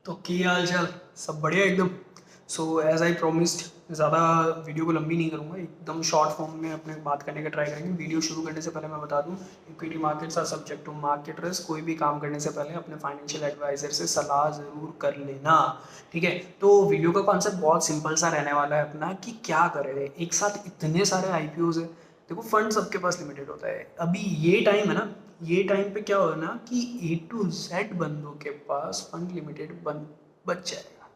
तो क्या हाल चाल, सब बढ़िया एकदम। सो एज आई प्रोमिस्ड, ज़्यादा वीडियो को लंबी नहीं करूँगा, एकदम शॉर्ट फॉर्म में अपने बात करने का ट्राई करेंगे। वीडियो शुरू करने से पहले मैं बता दूँ, equity markets are subject to market risk. कोई भी काम करने से पहले अपने फाइनेंशियल एडवाइजर से सलाह ज़रूर कर लेना, ठीक है। तो वीडियो का कॉन्सेप्ट बहुत सिंपल सा रहने वाला है अपना, कि क्या करें एक साथ इतने सारे आईपीओज है। देखो, फंड सबके पास लिमिटेड होता है। अभी ये टाइम है ना, ये टाइम पे क्या हो ना कि ए टू जेड बंदों के पास फंड लिमिटेड बच जाएगा।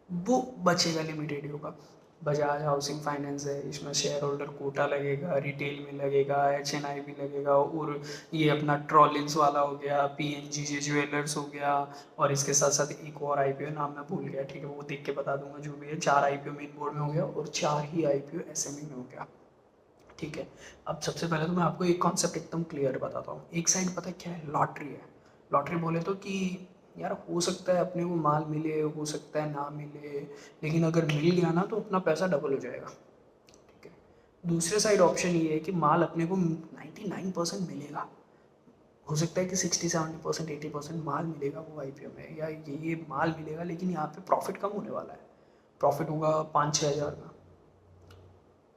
वो बचेगा, लिमिटेड ही होगा। बजाज हाउसिंग फाइनेंस है, इसमें शेयर होल्डर कोटा लगेगा, रिटेल में लगेगा, एचएनआई भी लगेगा, और ये अपना ट्रॉलिंस वाला हो गया, पीएनजी ज्वेलर्स हो गया, और इसके साथ साथ एक और आईपीओ, नाम मैं भूल गया, ठीक है, वो देख के बता दूंगा। जो भी है, 4 आईपीओ मेन बोर्ड में हो गया और 4 ही आईपीओ एसएमई में हो गया, ठीक है। अब सबसे पहले तो मैं आपको एक कॉन्सेप्ट एकदम क्लियर बताता हूँ। एक साइड पता है क्या है, लॉटरी है। लॉटरी बोले तो कि यार हो सकता है अपने को माल मिले, हो सकता है ना मिले, लेकिन अगर मिल गया ना तो अपना पैसा डबल हो जाएगा, ठीक है। दूसरे साइड ऑप्शन ये है कि माल अपने को 99% मिलेगा। हो सकता है कि 60-70%, 80% माल मिलेगा वो आईपीओ में, या ये माल मिलेगा, लेकिन यहाँ पे प्रॉफिट कम होने वाला है। प्रॉफिट होगा 5-6 हज़ार का।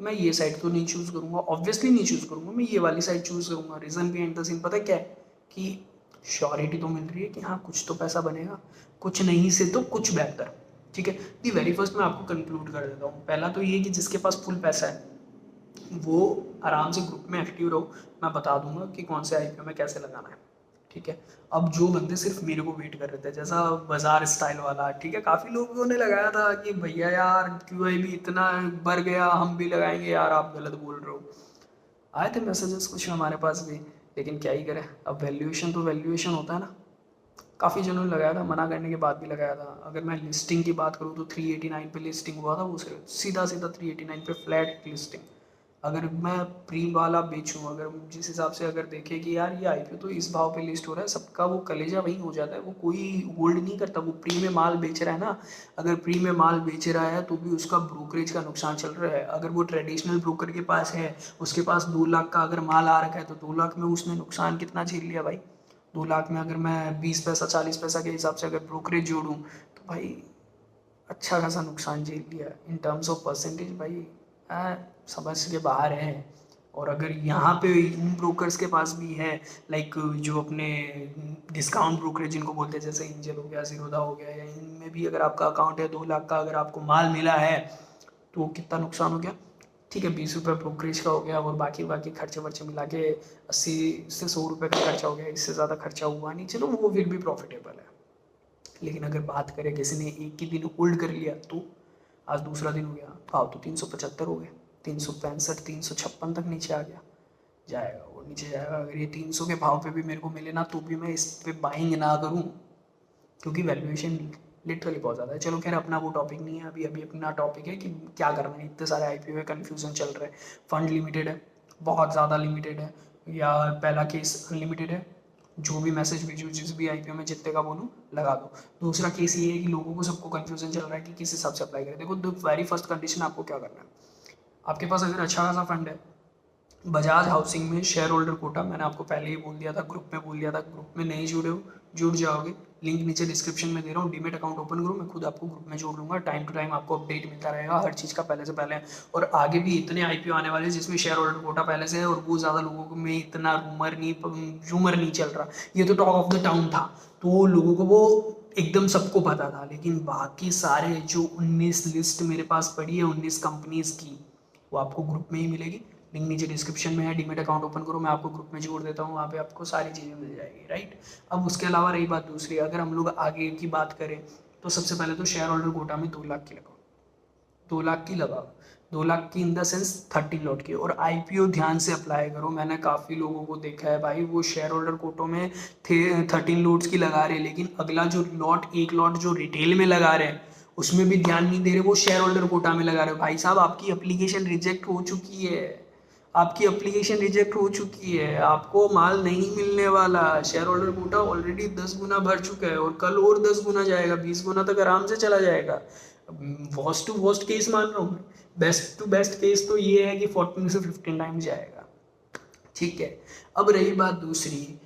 मैं ये साइड तो नहीं चूज़ करूँगा, ऑब्वियसली नहीं चूज़ करूँगा, मैं ये वाली साइड चूज़ करूँगा। रीज़न बिहाइंड द सीन पता है क्या है, कि श्योरिटी तो मिल रही है कि हाँ कुछ तो पैसा बनेगा, कुछ नहीं से तो कुछ बेहतर, ठीक है। दी वेरी फर्स्ट मैं आपको कंक्लूड कर देता हूँ। पहला तो ये कि जिसके पास फुल पैसा है वो आराम से ग्रुप में एक्टिव रहो। मैं बता दूंगा कि कौन से आईपीओ में कैसे लगाना है, ठीक है। अब जो बंदे सिर्फ मेरे को वेट कर रहे थे, जैसा बाजार स्टाइल वाला, ठीक है, काफ़ी लोगों ने लगाया था कि भैया यार क्यूआई भी इतना बढ़ गया, हम भी लगाएंगे, यार आप गलत बोल रहे हो। आए थे मैसेजेस कुछ हमारे पास भी, लेकिन क्या ही करें, अब वैल्यूएशन तो वैल्यूएशन होता है ना। काफ़ी जनों ने लगाया था, मना करने के बाद भी लगाया था। अगर मैं लिस्टिंग की बात करूँ तो 389 पे लिस्टिंग हुआ था, वो सीधा सीधा 389 पे फ्लैट लिस्टिंग। अगर मैं प्री वाला बेचूं, अगर जिस हिसाब से अगर देखें कि यार ये आईपीओ तो इस भाव पे लिस्ट हो रहा है, सबका वो कलेजा वहीं हो जाता है, वो कोई होल्ड नहीं करता। वो प्री में माल बेच रहा है ना, अगर प्री में माल बेच रहा है तो भी उसका ब्रोकरेज का नुकसान चल रहा है। अगर वो ट्रेडिशनल ब्रोकर के पास है, उसके पास 2 लाख का अगर माल आ रखा है, तो 2 लाख में उसने नुकसान कितना झेल लिया भाई। 2 लाख में अगर मैं 20 पैसा 40 पैसा के हिसाब से अगर ब्रोकरेज जोड़ूँ, तो भाई अच्छा खासा नुकसान झेल लिया इन टर्म्स ऑफ परसेंटेज भाई। समझ के बाहर है। और अगर यहाँ पे इन ब्रोकर्स के पास भी है, लाइक जो अपने डिस्काउंट ब्रोकरेज जिनको बोलते हैं, जैसे एंजल हो गया, जीरोधा हो गया, या इनमें भी अगर आपका अकाउंट है, 2 लाख का अगर आपको माल मिला है, तो कितना नुकसान हो गया, ठीक है, 20 रुपये ब्रोकरेज का हो गया, और बाकी बाकी खर्चे वर्चे मिला के 80 से 100 रुपये का खर्चा हो गया। इससे ज़्यादा खर्चा हुआ नहीं, चलो वो फिर भी प्रॉफिटेबल है। लेकिन अगर बात करें किसी ने एक ही दिन होल्ड कर लिया, तो आज दूसरा दिन हो गया, भाव तो 375 हो गए, 365 356 तक नीचे आ गया, जाएगा वो नीचे जाएगा। अगर ये 300 के भाव पे भी मेरे को मिले ना, तो भी मैं इस पे बाइंग ना करूँ, क्योंकि वैल्यूएशन लिटरली बहुत ज़्यादा है। चलो खैर, अपना वो टॉपिक नहीं है अभी। अभी अपना टॉपिक है कि क्या करना है। इतने सारे आईपीओ है, कन्फ्यूज़न चल रहा है। फंड लिमिटेड है, बहुत ज़्यादा लिमिटेड है, या पहला केस अनलिमिटेड है, जो भी मैसेज भेजो, जिस भी आईपीओ में जितने का बोलूँ लगा दो। दूसरा केस ये है कि लोगों को सबको कन्फ्यूज़न चल रहा है कि किस हिसाब से अप्लाई करें। देखो, द वेरी फर्स्ट कंडीशन आपको क्या करना है, आपके पास अगर अच्छा खासा फंड है, बजाज हाउसिंग में शेयर होल्डर कोटा, मैंने आपको पहले ही बोल दिया था, ग्रुप में बोल दिया था। ग्रुप में नहीं जुड़े हो, जुड़ जाओगे। लिंक नीचे डिस्क्रिप्शन में दे रहा हूँ, डीमेट अकाउंट ओपन करो, मैं खुद आपको ग्रुप में जोड़ लूँगा। टाइम टू टाइम आपको अपडेट मिलता रहेगा हर चीज़ का, पहले से पहले। और आगे भी इतने आईपीओ आने वाले हैं जिसमें शेयर होल्डर कोटा पहले से है, और वो ज़्यादा लोगों में इतना रूमर नहीं चल रहा। ये तो टॉक ऑफ द टाउन था, तो लोगों को वो एकदम सबको पता था। लेकिन बाकी सारे जो 19 लिस्ट मेरे पास पड़ी है, 19 कंपनीज की, वो आपको ग्रुप में ही मिलेगी। लिंक नीचे डिस्क्रिप्शन में है, डीमेट अकाउंट ओपन करो, मैं आपको ग्रुप में जोड़ देता हूँ, वहाँ पे आपको सारी चीज़ें मिल जाएगी, राइट। अब उसके अलावा रही बात दूसरी, अगर हम लोग आगे की बात करें, तो सबसे पहले तो शेयर होल्डर कोटा में 2 लाख की लगाओ, 2 लाख की लगाओ। 2 लाख की इन द सेंस 30 लॉट की। और आईपीओ ध्यान से अप्लाई करो, मैंने काफ़ी लोगों को देखा है भाई, वो शेयर होल्डर कोटों में थे 13 लॉट्स की लगा रहे, लेकिन अगला जो लॉट, एक लॉट जो रिटेल में लगा रहे हैं, उसमें भी ध्यान नहीं दे रहे, वो शेयर होल्डर कोटा में लगा रहे हो। भाई साहब, आपकी एप्लीकेशन रिजेक्ट हो चुकी है, आपकी एप्लीकेशन रिजेक्ट हो चुकी है, आपको माल नहीं मिलने वाला। शेयर होल्डर कोटा ऑलरेडी 10 गुना भर चुका है, और कल और 10 गुना जाएगा, 20 गुना तक आराम से चला जाएगा। वर्स्ट टू वर्स्ट केस मान रहा हूँ मैं, बेस्ट टू बेस्ट केस तो ये है कि 14 से 15 टाइम जाएगा, ठीक है। अब रही बात दूसरी,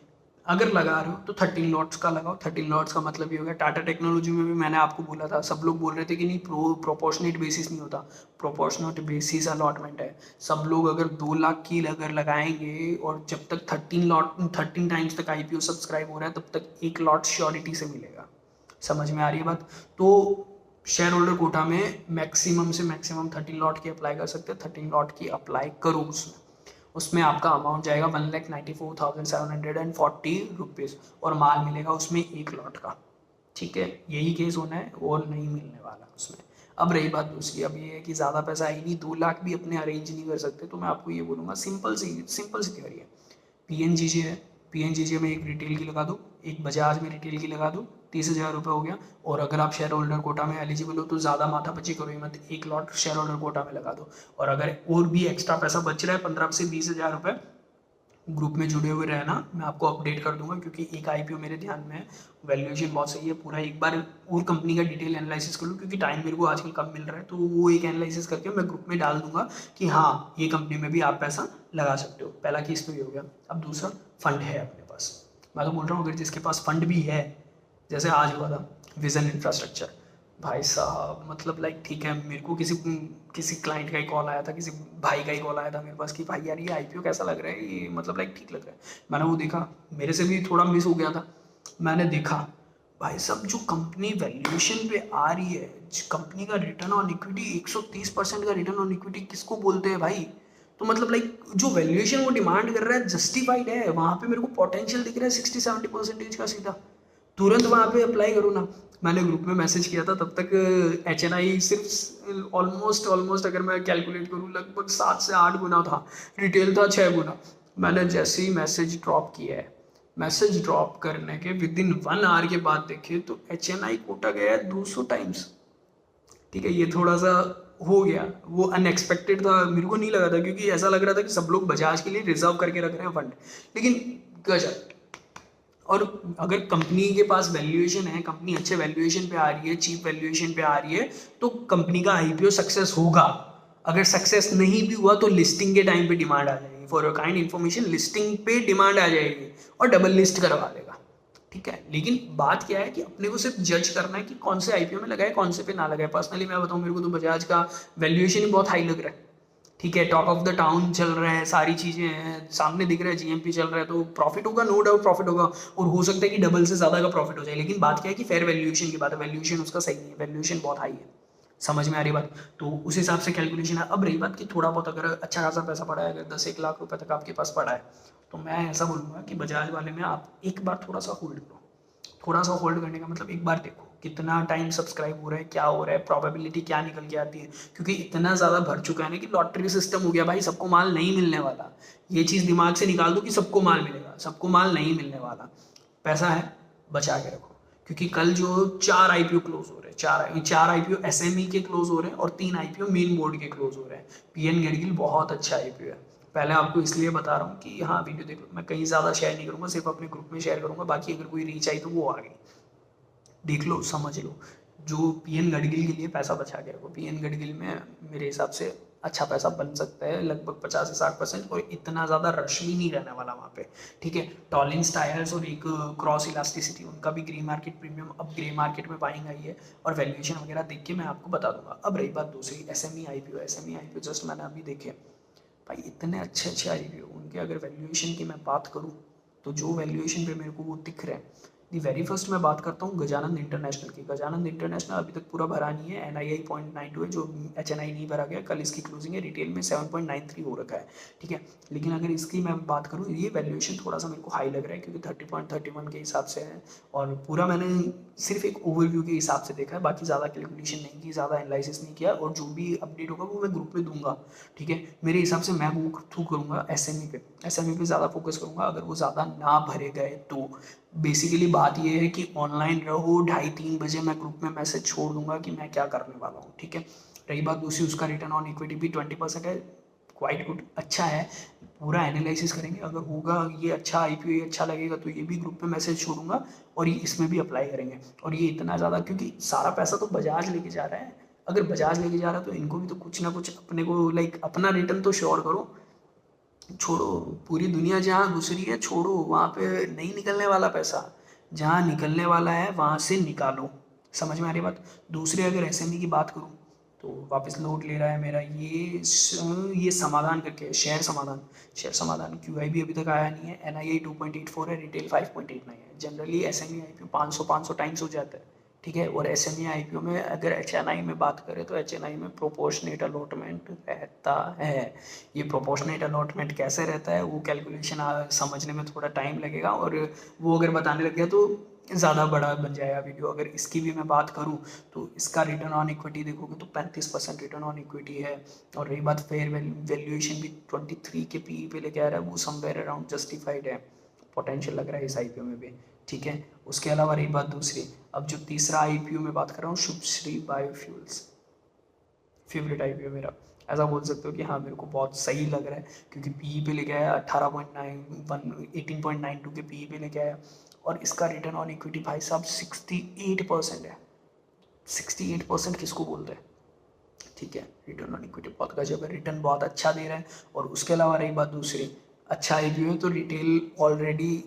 अगर लगा रहे हो तो 13 लॉट्स का लगाओ। 13 लॉट्स का मतलब ये हो गया। टाटा टेक्नोलॉजी में भी मैंने आपको बोला था, सब लोग बोल रहे थे कि नहीं प्रोपोर्शनेट बेसिस नहीं होता, प्रोपोर्शनेट बेसिस अलॉटमेंट है। सब लोग अगर 2 लाख की अगर लगाएंगे और जब तक 13 टाइम्स तक आईपीओ सब्सक्राइब हो रहा है तब तक 1 लॉट श्योरिटी से मिलेगा। समझ में आ रही है बात? तो शेयर होल्डर कोटा में मैक्सिमम से मैक्सिमम 13 लॉट की अप्लाई कर सकते हैं। 13 लॉट की अप्लाई करो, उसमें उसमें आपका अमाउंट जाएगा 1,94,740 रुपीज़ और माल मिलेगा उसमें 1 लॉट का। ठीक है, यही केस होना है और नहीं मिलने वाला उसमें। अब रही बात दूसरी, अब ये है कि ज़्यादा पैसा है ही नहीं, 2 लाख भी अपने अरेंज नहीं कर सकते, तो मैं आपको ये बोलूँगा सिंपल सी थ्योरी है। पीएनजीजे है, पीएनजीजे में एक रिटेल की लगा दो, एक बजाज में रिटेल की लगा दो, 30,000 रुपये हो गया। और अगर आप शेयर होल्डर कोटा में एलिजिबल हो तो ज़्यादा माथापच्ची करो ही मत, 1 लॉट शेयर होल्डर कोटा में लगा दो। और अगर और भी एक्स्ट्रा पैसा बच रहा है 15 से 20,000 रुपये, ग्रुप में जुड़े हुए रहना, मैं आपको अपडेट कर दूंगा, क्योंकि एक आईपीओ मेरे ध्यान में है, वैल्यूएशन बहुत सही है। पूरा एक बार और कंपनी का डिटेल एनालिसिस कर लूँ, क्योंकि टाइम मेरे को आजकल कम मिल रहा है, तो वो एक एनालिसिस करके मैं ग्रुप में डाल दूंगा कि हाँ ये कंपनी में भी आप पैसा लगा सकते हो। पहला केस तो ये हो गया। अब दूसरा, फंड है अपने पास। मैं तो बोल रहा हूँ अगर जिसके पास फंड भी है, जैसे आज हुआ था विजन इंफ्रास्ट्रक्चर, भाई साहब मतलब लाइक ठीक है, मेरे को किसी क्लाइंट का ही कॉल आया था, किसी भाई का ही कॉल आया था मेरे पास कि भाई यार ये आईपीओ कैसा लग रहा है, ये मतलब लाइक ठीक लग रहा है। मैंने वो देखा, मेरे से भी थोड़ा मिस हो गया था। मैंने देखा भाई साहब जो कंपनी वैल्यूएशन पे आ रही है, कंपनी का रिटर्न ऑन इक्विटी 130% का रिटर्न ऑन इक्विटी किसको बोलते हैं भाई? तो मतलब लाइक जो वैल्यूएशन वो डिमांड कर रहा है जस्टिफाइड है, वहाँ पे मेरे को पोटेंशियल दिख रहा है 60-70% का सीधा, तुरंत वहाँ पे अप्लाई करो ना। मैंने ग्रुप में मैसेज किया था, तब तक HNI सिर्फ ऑलमोस्ट अगर मैं कैलकुलेट करूँ लगभग 7 से 8 गुना था, रिटेल था 6 गुना। मैंने जैसे ही मैसेज ड्रॉप किया है, मैसेज ड्रॉप करने के विद इन 1 आवर के बाद देखे तो HNI कोटा गया है 200 टाइम्स। ठीक है, ये थोड़ा सा हो गया, वो अनएक्सपेक्टेड था, मेरे को नहीं लगा था, क्योंकि ऐसा लग रहा था कि सब लोग बजाज के लिए रिजर्व करके रख रहे हैं फंड, लेकिन गजब। और अगर कंपनी के पास वैल्यूएशन है, कंपनी अच्छे वैल्यूएशन पे आ रही है, चीप वैल्यूएशन पे आ रही है, तो कंपनी का आईपीओ सक्सेस होगा। अगर सक्सेस नहीं भी हुआ तो लिस्टिंग के टाइम पे डिमांड आ जाएगी। For your kind information, listing पे डिमांड आ जाएगी और डबल लिस्ट करवा देगा। ठीक है, लेकिन बात क्या है कि अपने को सिर्फ जज करना है कि कौन से आईपीओ में लगाए, कौन से पे ना लगाए। पर्सनली मैं बताऊं, मेरे को तो बजाज का वैल्यूएशन ही बहुत हाई लग रहा है। ठीक है, टॉक ऑफ द टाउन चल रहा है, सारी चीज़ें हैं, सामने दिख रहा है, जीएमपी चल रहा है, तो प्रॉफिट होगा, नो डाउट प्रॉफिट होगा, और हो सकता है कि डबल से ज़्यादा का प्रॉफिट हो जाए। लेकिन बात क्या है कि फेयर वैल्यूएशन की बात है, वैल्यूएशन उसका सही नहीं है, वैल्यूएशन बहुत हाई है। समझ में आ रही बात? तो उस हिसाब से कैलकुलेशन है। अब रही बात कि थोड़ा बहुत अगर अच्छा खासा पैसा पड़ा है, अगर 10-1 लाख रुपए तक आपके पास पड़ा है, तो मैं ऐसा बोलूँगा कि बजाज वाले में आप एक बार थोड़ा सा होल्ड करो। थोड़ा सा होल्ड करने का मतलब एक बार देखो कितना टाइम सब्सक्राइब हो रहा है, क्या हो रहा है, प्रोबेबिलिटी क्या निकल के आती है, क्योंकि इतना ज़्यादा भर चुका है ना कि लॉटरी सिस्टम हो गया भाई, सबको माल नहीं मिलने वाला। ये चीज़ दिमाग से निकाल दो कि सबको माल मिलेगा, सबको माल नहीं मिलने वाला। पैसा है, बचा के रखो, क्योंकि कल जो 4 आईपीओ क्लोज हो रहे हैं, चार आईपीओ एसएमई के क्लोज हो रहे हैं और 3 आईपीओ मेन बोर्ड के क्लोज हो रहे हैं। पीएन गडगिल बहुत अच्छा आईपीओ है। पहले आपको इसलिए बता रहा हूँ कि हाँ वीडियो देख लो, मैं कहीं ज़्यादा शेयर नहीं करूँगा, सिर्फ अपने ग्रुप में शेयर करूँगा, बाकी अगर कोई रीच आई तो वो आ गई, देख लो समझ लो। जो पीएन गडगिल के लिए पैसा बचा के रखो, पीएन गडगिल में मेरे हिसाब से अच्छा पैसा बन सकता है, लगभग 50 से 60%, और इतना ज़्यादा रश भी नहीं रहने वाला वहाँ पे। ठीक है, टॉलिंस टायर्स और एक क्रॉस इलास्टिसिटी, उनका भी ग्रे मार्केट प्रीमियम अब ग्रे मार्केट में बाइंग आई है, और वैल्यूएशन वगैरह देख के मैं आपको बता दूंगा। अब रही बात दूसरी, एसएमई आईपीओ जस्ट मैंने अभी देखे भाई, इतने अच्छे अच्छे आईपीओ, उनके अगर वैल्यूएशन की मैं बात करूँ तो जो वैल्यूएशन पे मेरे को वो दिख रहे हैं, दी वेरी फर्स्ट मैं बात करता हूँ गजानंद इंटरनेशनल की। गजानंद इंटरनेशनल अभी तक पूरा भरा नहीं है, NII 0.92 है, जो HNI नहीं भरा गया, कल इसकी क्लोजिंग है, रिटेल में 7.93 हो रखा है। ठीक है, लेकिन अगर इसकी मैं बात करूँ, ये वैल्यूएशन थोड़ा सा मेरे को हाई लग रहा है, क्योंकि 30.31 के हिसाब से है, और पूरा मैंने सिर्फ एक ओवरव्यू के हिसाब से देखा है, बाकी ज़्यादा कैलकुलेशन नहीं की, ज़्यादा एनालिसिस नहीं किया, और जो भी अपडेट होगा वो मैं ग्रुप में दूंगा। ठीक है, मेरे हिसाब से मैं वो थ्रू करूँगा एसएमई पे ज़्यादा फोकस करूँगा। अगर वो ज़्यादा ना भरे गए तो बेसिकली बात ये है कि ऑनलाइन रहो, 2:30-3 बजे मैं ग्रुप में मैसेज छोड़ दूंगा कि मैं क्या करने वाला हूँ। ठीक है, रही बात दूसरी, उसका रिटर्न ऑन इक्विटी भी 20% है, क्वाइट गुड, अच्छा है। पूरा एनालिसिस करेंगे, अगर होगा ये अच्छा आईपीओ, ये अच्छा लगेगा तो ये भी ग्रुप में मैसेज छोड़ूंगा, और ये इसमें भी अप्लाई करेंगे। और ये इतना ज़्यादा, क्योंकि सारा पैसा तो बजाज लेके जा रहा है, अगर बजाज लेके जा रहा है तो इनको भी तो कुछ ना कुछ अपने को लाइक अपना रिटर्न तो श्योर करो। छोड़ो, पूरी दुनिया जहाँ घुस रही है छोड़ो, वहाँ पे नहीं निकलने वाला पैसा, जहाँ निकलने वाला है वहाँ से निकालो। समझ में आ रही बात। दूसरे अगर एसएमई की बात करूँ तो वापस लोड ले रहा है मेरा ये समाधान करके है, शेयर समाधान क्यूआईबी अभी तक आया नहीं है। एनआईआई 2.84 है, रिटेल 5.89 है। जनरली एसएमई आईपीओ 500 टाइम्स हो जाता है, ठीक है। और एसएमई आईपीओ में अगर एचएनआई में बात करें तो एचएनआई में प्रोपोर्शनेट अलॉटमेंट रहता है। ये प्रोपोर्शनेट अलॉटमेंट कैसे रहता है वो कैलकुलेशन समझने में थोड़ा टाइम लगेगा, और वो अगर बताने लग गया तो ज़्यादा बड़ा बन जाएगा वीडियो। अगर इसकी भी मैं बात करूँ तो इसका रिटर्न ऑन इक्विटी देखोगे तो 35% रिटर्न ऑन इक्विटी है। और रही बात फेयर वैल्यूएशन भी 23 के पी पे लेके आ रहा है, वो समवेयर अराउंड जस्टिफाइड है, पोटेंशियल लग रहा है इस आईपीओ में भी, ठीक है। उसके अलावा रही बात दूसरी, अब जो तीसरा आईपीओ में बात कर रहा हूँ, शुभ श्री बायोफ्यूल्स, फेवरेट आईपीओ मेरा। ऐसा बोल सकते हो कि हाँ मेरे को बहुत सही लग रहा है, क्योंकि पी पे लेके आया 18.92 के पी पे लेके आया, और इसका रिटर्न ऑन इक्विटी भाई साहब 68% है। 68% किसको बोलते हैं, ठीक है। रिटर्न ऑन इक्विटी बहुत गजब है, रिटर्न बहुत अच्छा दे रहा है। और उसके अलावा रही बात दूसरी, अच्छा आईपीओ है तो रिटेल ऑलरेडी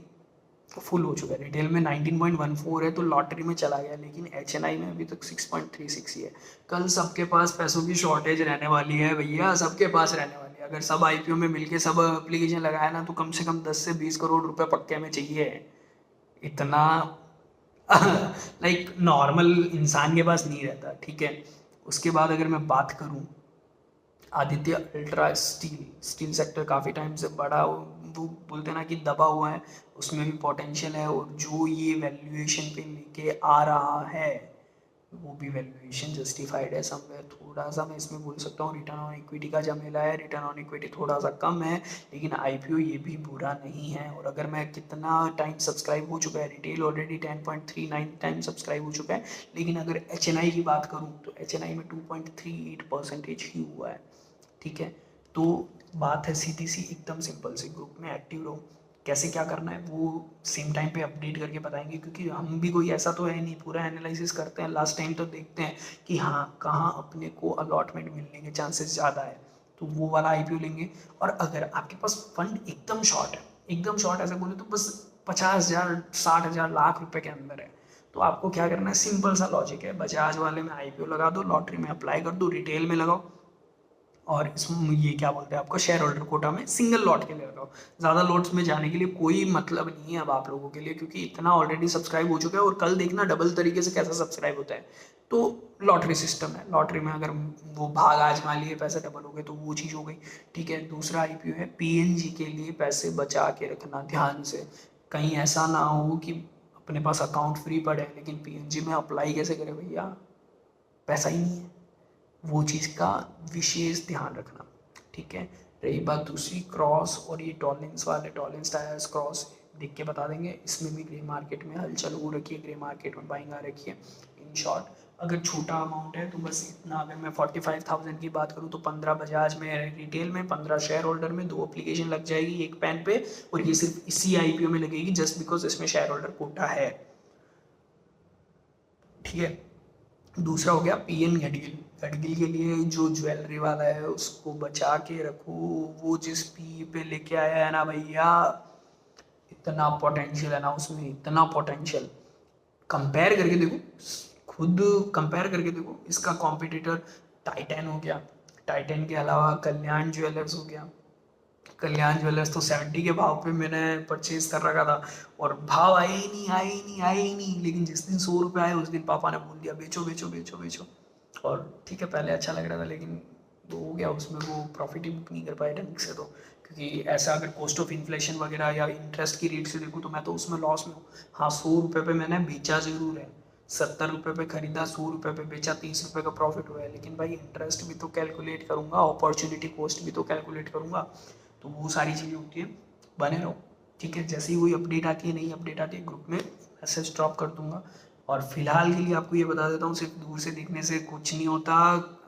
फुल हो चुका है। रिटेल में 19.14 है तो लॉटरी में चला गया, लेकिन एचएनआई में अभी तक 6.36 ही है। कल सबके पास पैसों की शॉर्टेज रहने वाली है भैया, सबके पास रहने वाली है। अगर सब आईपीओ में मिलके सब एप्लीकेशन लगाया ना तो कम से कम 10 से 20 करोड़ रुपए पक्के में चाहिए। इतना लाइक नॉर्मल इंसान के पास नहीं रहता, ठीक है। उसके बाद अगर मैं बात करूं आदित्य अल्ट्रा स्टील सेक्टर काफ़ी टाइम से बड़ा वो बोलते हैं ना कि दबा हुआ है, उसमें भी पोटेंशियल है। और जो ये वैल्यूएशन पे लेके आ रहा है वो भी वैल्यूएशन जस्टिफाइड है समवेयर। थोड़ा सा मैं इसमें बोल सकता हूँ रिटर्न ऑन इक्विटी का झमेला है, रिटर्न ऑन इक्विटी थोड़ा सा कम है, लेकिन आईपीओ ये भी बुरा नहीं है। और अगर मैं कितना टाइम सब्सक्राइब हो चुका है, रिटेल ऑलरेडी 10.39 टाइम सब्सक्राइब हो चुका है, लेकिन अगर एचएनआई की बात करूँ तो एचएनआई में 2.38% ही हुआ है, ठीक है। तो बात है सीधी सी एकदम सिंपल सी, ग्रुप में एक्टिव रहो। कैसे क्या करना है वो सेम टाइम पे अपडेट करके बताएंगे, क्योंकि हम भी कोई ऐसा तो है नहीं, पूरा एनालिसिस करते हैं लास्ट टाइम तो देखते हैं कि हाँ कहाँ अपने को अलॉटमेंट मिलने के चांसेस ज़्यादा है, तो वो वाला आईपीओ लेंगे। और अगर आपके पास फंड एकदम शॉर्ट है, एकदम शॉर्ट ऐसे बोले तो बस 50,000 60,000 लाख रुपए के अंदर है, तो आपको क्या करना है, सिंपल सा लॉजिक है, बजाज वाले में आईपीओ लगा दो, लॉटरी में अप्लाई कर दो, रिटेल में लगाओ, और इसमें ये क्या बोलते हैं आपको शेयर होल्डर कोटा में सिंगल लॉट के लिए लगाओ। ज़्यादा लॉट्स में जाने के लिए कोई मतलब नहीं है अब आप लोगों के लिए, क्योंकि इतना ऑलरेडी सब्सक्राइब हो चुका है। और कल देखना डबल तरीके से कैसा सब्सक्राइब होता है। तो लॉटरी सिस्टम है, लॉटरी में अगर वो भाग आजमा लिए पैसे डबल हो गए तो वो चीज़ हो गई, ठीक है। दूसरा आईपीओ है पीएनजी के लिए पैसे बचा के रखना ध्यान से, कहीं ऐसा ना हो कि अपने पास अकाउंट फ्री पड़े लेकिन पीएनजी में अप्लाई कैसे करें भैया, पैसा ही नहीं है। वो चीज़ का विशेष ध्यान रखना, ठीक है। रही बात दूसरी क्रॉस और ये टॉलिंस वाले, टॉलिंस टायर्स क्रॉस देख के बता देंगे, इसमें भी ग्रे मार्केट में हलचल हो रखी है, ग्रे मार्केट में बाइंग आ रखी है। इन शॉर्ट अगर छोटा अमाउंट है तो बस इतना, अगर मैं 45,000 की बात करूँ तो 15 बजाज में रिटेल में, 15 शेयर होल्डर में, 2 एप्लीकेशन लग जाएगी एक पैन पे, और ये सिर्फ इसी आईपीओ में लगेगी जस्ट बिकॉज इसमें शेयर होल्डर कोटा है, ठीक है। दूसरा हो गया पीएन गडगिल, गडगिल के लिए जो ज्वेलरी वाला है उसको बचा के रखो, वो जिस पी पे लेके आया है ना भैया, इतना पोटेंशियल है ना उसमें, इतना पोटेंशियल। कंपेयर करके देखो, खुद कंपेयर करके देखो, इसका कॉम्पिटिटर टाइटन हो गया, टाइटन के अलावा कल्याण ज्वेलर्स हो गया। कल्याण ज्वेलर्स तो 70 के भाव पे मैंने परचेज कर रखा था, और भाव आए ही नहीं, आए ही नहीं, आए ही नहीं, लेकिन जिस दिन 100 रुपये आए उस दिन पापा ने बोल दिया बेचो बेचो बेचो बेचो। और ठीक है पहले अच्छा लग रहा था, लेकिन वो हो गया, उसमें वो प्रॉफिट ही बुक नहीं कर पाए ढंग से, तो क्योंकि ऐसा अगर कॉस्ट ऑफ इन्फ्लेशन वगैरह या इंटरेस्ट की रेट से देखूँ तो मैं तो उसमें लॉस में हूँ। हाँ 100 रुपये पे मैंने बेचा जरूर है, 70 रुपये पे खरीदा, 100 रुपये पे बेचा, 30 रुपये का प्रॉफिट हुआ है, लेकिन भाई इंटरेस्ट भी तो कैलकुलेट करूँगा, अपॉर्चुनिटी कॉस्ट भी तो कैलकुलेट करूँगा, तो वो सारी चीज़ें होती है। बने रहो, ठीक है। जैसे ही कोई अपडेट आती है, नई अपडेट आती है, ग्रुप में मैसेज ड्रॉप कर दूंगा। और फिलहाल के लिए आपको ये बता देता हूँ, सिर्फ दूर से देखने से कुछ नहीं होता,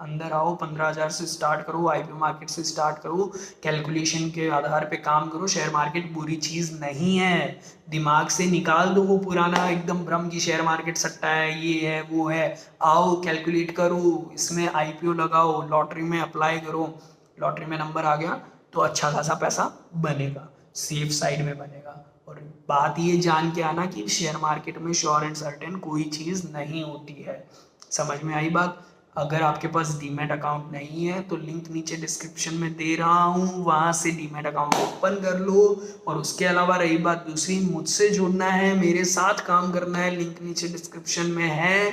अंदर आओ, 15,000 से स्टार्ट करो, आईपीओ मार्केट से स्टार्ट करो, कैलकुलेशन के आधार पे काम करो। शेयर मार्केट बुरी चीज़ नहीं है, दिमाग से निकाल दो वो पुराना एकदम भ्रम की शेयर मार्केट सट्टा है, ये है वो है। आओ कैलकुलेट करो, इसमें आईपीओ लगाओ, लॉटरी में अप्लाई करो, लॉटरी में नंबर आ गया तो अच्छा खासा पैसा बनेगा, सेफ साइड में बनेगा। और बात ये जान के आना कि शेयर मार्केट में श्योर एंड सर्टेन कोई चीज़ नहीं होती है। समझ में आई बात? अगर आपके पास डीमैट अकाउंट नहीं है तो लिंक नीचे डिस्क्रिप्शन में दे रहा हूँ, वहाँ से डीमैट अकाउंट ओपन कर लो। और उसके अलावा रही बात दूसरी, मुझसे जुड़ना है, मेरे साथ काम करना है, लिंक नीचे डिस्क्रिप्शन में है,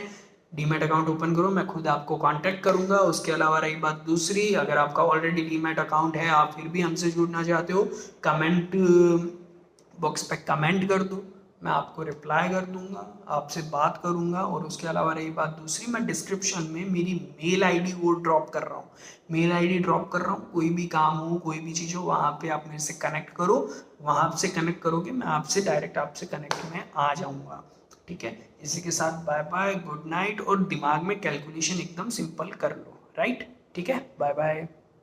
डीमैट अकाउंट ओपन करो, मैं खुद आपको कांटेक्ट करूंगा। उसके अलावा रही बात दूसरी, अगर आपका ऑलरेडी डीमैट अकाउंट है, आप फिर भी हमसे जुड़ना चाहते हो, कमेंट बॉक्स पे कमेंट कर दो, मैं आपको रिप्लाई कर दूंगा, आपसे बात करूंगा। और उसके अलावा रही बात दूसरी, मैं डिस्क्रिप्शन में मेरी मेल आईडी वो ड्रॉप कर रहा हूँ, मेल आईडी ड्रॉप कर रहा हूँ। कोई भी काम हो, कोई भी चीज़ हो, वहाँ पे आप मेरे से कनेक्ट करो, वहाँ से कनेक्ट करोगे, मैं आपसे डायरेक्ट आपसे कनेक्ट में आ जाऊँगा। ठीक है, इसी के साथ बाय बाय, गुड नाइट। और दिमाग में कैलकुलेशन एकदम सिंपल कर लो, राइट? ठीक है, बाय बाय।